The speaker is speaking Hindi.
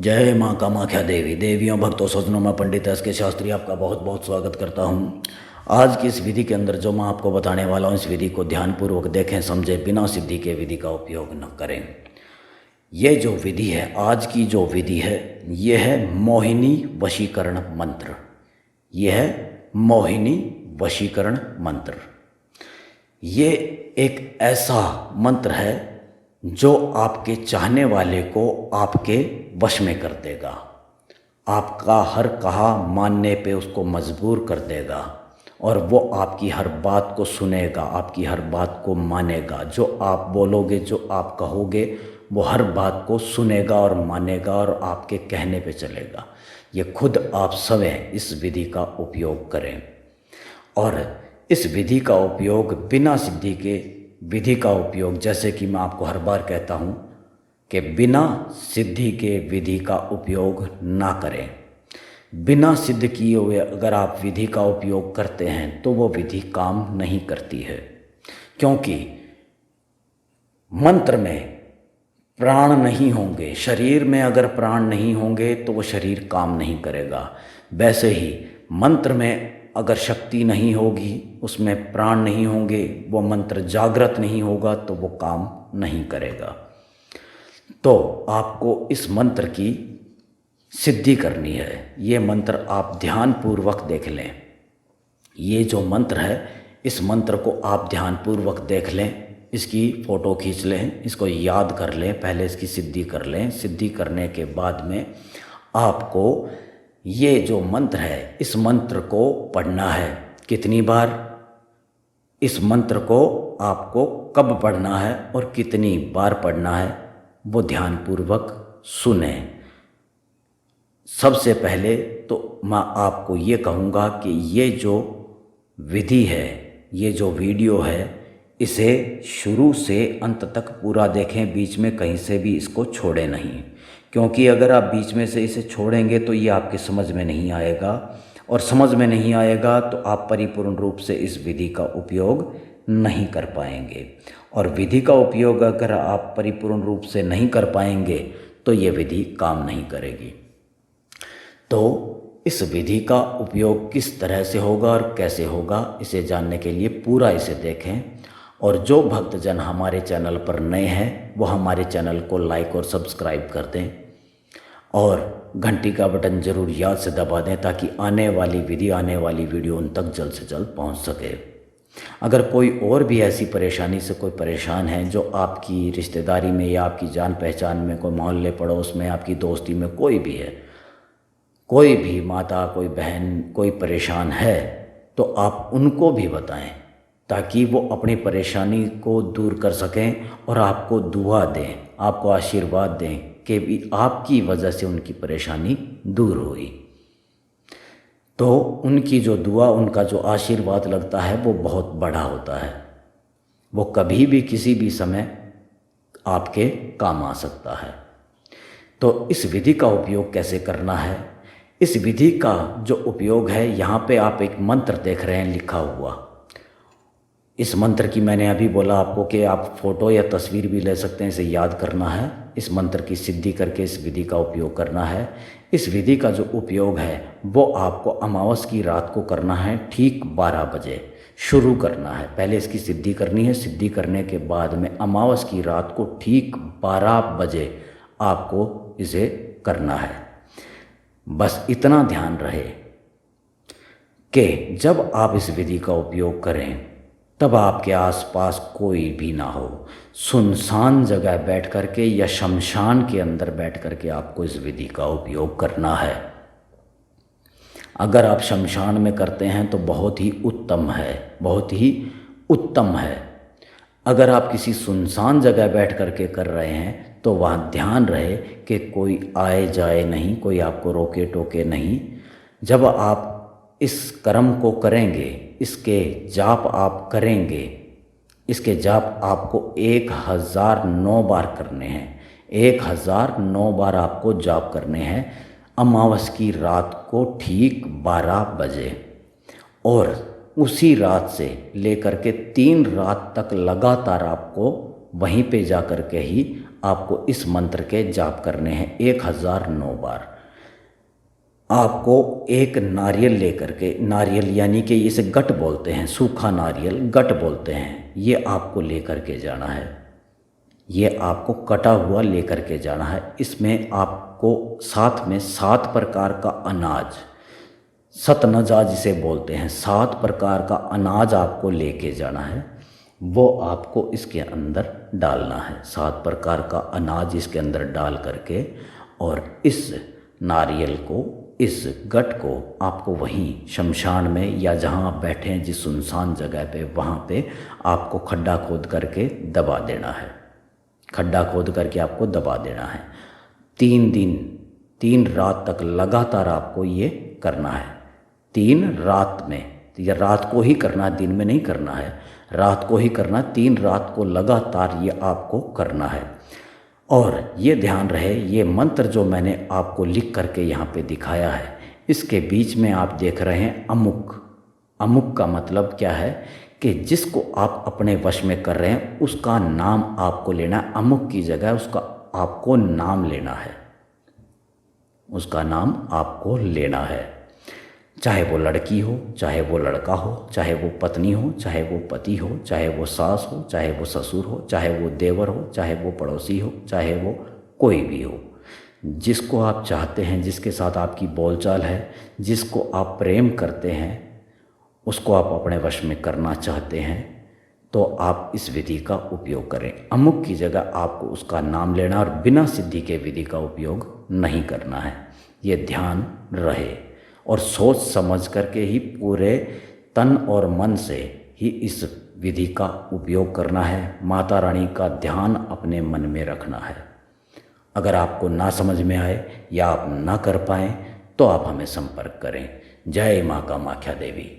जय माँ कामाख्या देवी। देवियों भक्तों सज्जनों में पंडित एस के शास्त्री आपका बहुत बहुत स्वागत करता हूँ। आज की इस विधि के अंदर जो मैं आपको बताने वाला हूँ, इस विधि को ध्यानपूर्वक देखें, समझें, बिना सिद्धि के विधि का उपयोग न करें। ये जो विधि है, आज की जो विधि है, ये है मोहिनी वशीकरण मंत्र। ये है मोहिनी वशीकरण मंत्र। ये एक ऐसा मंत्र है जो आपके चाहने वाले को आपके वश में कर देगा, आपका हर कहा मानने पे उसको मजबूर कर देगा और वो आपकी हर बात को सुनेगा, आपकी हर बात को मानेगा। जो आप बोलोगे, जो आप कहोगे, वो हर बात को सुनेगा और मानेगा और आपके कहने पे चलेगा। ये खुद आप स्वयं इस विधि का उपयोग करें। और इस विधि का उपयोग बिना सिद्धि के विधि का उपयोग, जैसे कि मैं आपको हर बार कहता हूँ कि बिना सिद्धि के विधि का उपयोग ना करें। बिना सिद्ध किए हुए अगर आप विधि का उपयोग करते हैं तो वो विधि काम नहीं करती है, क्योंकि मंत्र में प्राण नहीं होंगे। शरीर में अगर प्राण नहीं होंगे तो वो शरीर काम नहीं करेगा। वैसे ही मंत्र में अगर शक्ति नहीं होगी, उसमें प्राण नहीं होंगे, वो मंत्र जागृत नहीं होगा तो वो काम नहीं करेगा। तो आपको इस मंत्र की सिद्धि करनी है। ये मंत्र आप ध्यानपूर्वक देख लें। ये जो मंत्र है, इस मंत्र को आप ध्यानपूर्वक देख लें, इसकी फ़ोटो खींच लें, इसको याद कर लें, पहले इसकी सिद्धि कर लें। सिद्धि करने के बाद में आपको ये जो मंत्र है, इस मंत्र को पढ़ना है। कितनी बार? इस मंत्र को आपको कब पढ़ना है और कितनी बार पढ़ना है, वो ध्यानपूर्वक सुने। सबसे पहले तो मैं आपको ये कहूँगा कि ये जो विधि है, ये जो वीडियो है, इसे शुरू से अंत तक पूरा देखें, बीच में कहीं से भी इसको छोड़ें नहीं। क्योंकि अगर आप बीच में से इसे छोड़ेंगे तो ये आपके समझ में नहीं आएगा, और समझ में नहीं आएगा तो आप परिपूर्ण रूप से इस विधि का उपयोग नहीं कर पाएंगे। और विधि का उपयोग अगर आप परिपूर्ण रूप से नहीं कर पाएंगे तो ये विधि काम नहीं करेगी। तो इस विधि का उपयोग किस तरह से होगा और कैसे होगा, इसे जानने के लिए पूरा इसे देखें। और जो भक्तजन हमारे चैनल पर नए हैं वो हमारे चैनल को लाइक और सब्सक्राइब कर दें और घंटी का बटन ज़रूर याद से दबा दें, ताकि आने वाली विधि, आने वाली वीडियो उन तक जल्द से जल्द पहुंच सके। अगर कोई और भी ऐसी परेशानी से कोई परेशान है, जो आपकी रिश्तेदारी में या आपकी जान पहचान में, कोई मोहल्ले पड़ोस में, आपकी दोस्ती में कोई भी है, कोई भी माता, कोई बहन, कोई परेशान है, तो आप उनको भी बताएं, ताकि वो अपनी परेशानी को दूर कर सकें और आपको दुआ दें, आपको आशीर्वाद दें कि भी आपकी वजह से उनकी परेशानी दूर हुई। तो उनकी जो दुआ, उनका जो आशीर्वाद लगता है वो बहुत बड़ा होता है। वो कभी भी किसी भी समय आपके काम आ सकता है। तो इस विधि का उपयोग कैसे करना है? इस विधि का जो उपयोग है, यहाँ पे आप एक मंत्र देख रहे हैं लिखा हुआ। इस मंत्र की मैंने अभी बोला आपको कि आप फ़ोटो या तस्वीर भी ले सकते हैं, इसे याद करना है। इस मंत्र की सिद्धि करके इस विधि का उपयोग करना है। इस विधि का जो उपयोग है वो आपको अमावस की रात को करना है, ठीक 12 बजे शुरू करना है। पहले इसकी सिद्धि करनी है। सिद्धि करने के बाद में अमावस की रात को ठीक 12 बजे आपको इसे करना है। बस इतना ध्यान रहे कि जब आप इस विधि का उपयोग करें तब आपके आसपास कोई भी ना हो। सुनसान जगह बैठ करके या शमशान के अंदर बैठ करके आपको इस विधि का उपयोग करना है। अगर आप शमशान में करते हैं तो बहुत ही उत्तम है, बहुत ही उत्तम है। अगर आप किसी सुनसान जगह बैठ करके कर रहे हैं तो वहाँ ध्यान रहे कि कोई आए जाए नहीं, कोई आपको रोके टोके नहीं। जब आप इस कर्म को करेंगे, इसके जाप आप करेंगे, इसके जाप आपको 1009 बार करने हैं। 1009 बार आपको जाप करने हैं अमावस की रात को ठीक 12 बजे। और उसी रात से लेकर के 3 रात तक लगातार आपको वहीं पे जा कर के ही आपको इस मंत्र के जाप करने हैं 1009 बार। आपको एक नारियल लेकर के, नारियल यानी कि इसे गट बोलते हैं, सूखा नारियल गट बोलते हैं, ये आपको लेकर के जाना है। ये आपको कटा हुआ लेकर के जाना है। इसमें आपको साथ में 7 प्रकार का अनाज, सतनजा जिसे बोलते हैं, 7 प्रकार का अनाज आपको लेके जाना है। वो आपको इसके अंदर डालना है। 7 प्रकार का अनाज इसके अंदर डाल करके और इस नारियल को, इस गट को आपको वहीं शमशान में या जहाँ आप बैठे हैं जिस सुनसान जगह पे, वहाँ पे आपको खड्डा खोद करके दबा देना है। खड्डा खोद करके आपको दबा देना है। 3 दिन 3 रात तक लगातार आपको ये करना है। 3 रात में, या रात को ही करना, दिन में नहीं करना है, रात को ही करना। 3 रात को लगातार ये आपको करना है। और ये ध्यान रहे, ये मंत्र जो मैंने आपको लिख करके यहाँ पे दिखाया है, इसके बीच में आप देख रहे हैं अमुक। अमुक का मतलब क्या है कि जिसको आप अपने वश में कर रहे हैं उसका नाम आपको लेना है। अमुक की जगह उसका आपको नाम लेना है, उसका नाम आपको लेना है। चाहे वो लड़की हो, चाहे वो लड़का हो, चाहे वो पत्नी हो, चाहे वो पति हो, चाहे वो सास हो, चाहे वो ससुर हो, चाहे वो देवर हो, चाहे वो पड़ोसी हो, चाहे वो कोई भी हो, जिसको आप चाहते हैं, जिसके साथ आपकी बोलचाल है, जिसको आप प्रेम करते हैं, उसको आप अपने वश में करना चाहते हैं, तो आप इस विधि का उपयोग करें। अमुक की जगह आपको उसका नाम लेना और बिना सिद्धि के विधि का उपयोग नहीं करना है। ये ध्यान रहे और सोच समझ करके ही पूरे तन और मन से ही इस विधि का उपयोग करना है। माता रानी का ध्यान अपने मन में रखना है। अगर आपको ना समझ में आए या आप ना कर पाएँ तो आप हमें संपर्क करें। जय माँ कामाख्या देवी।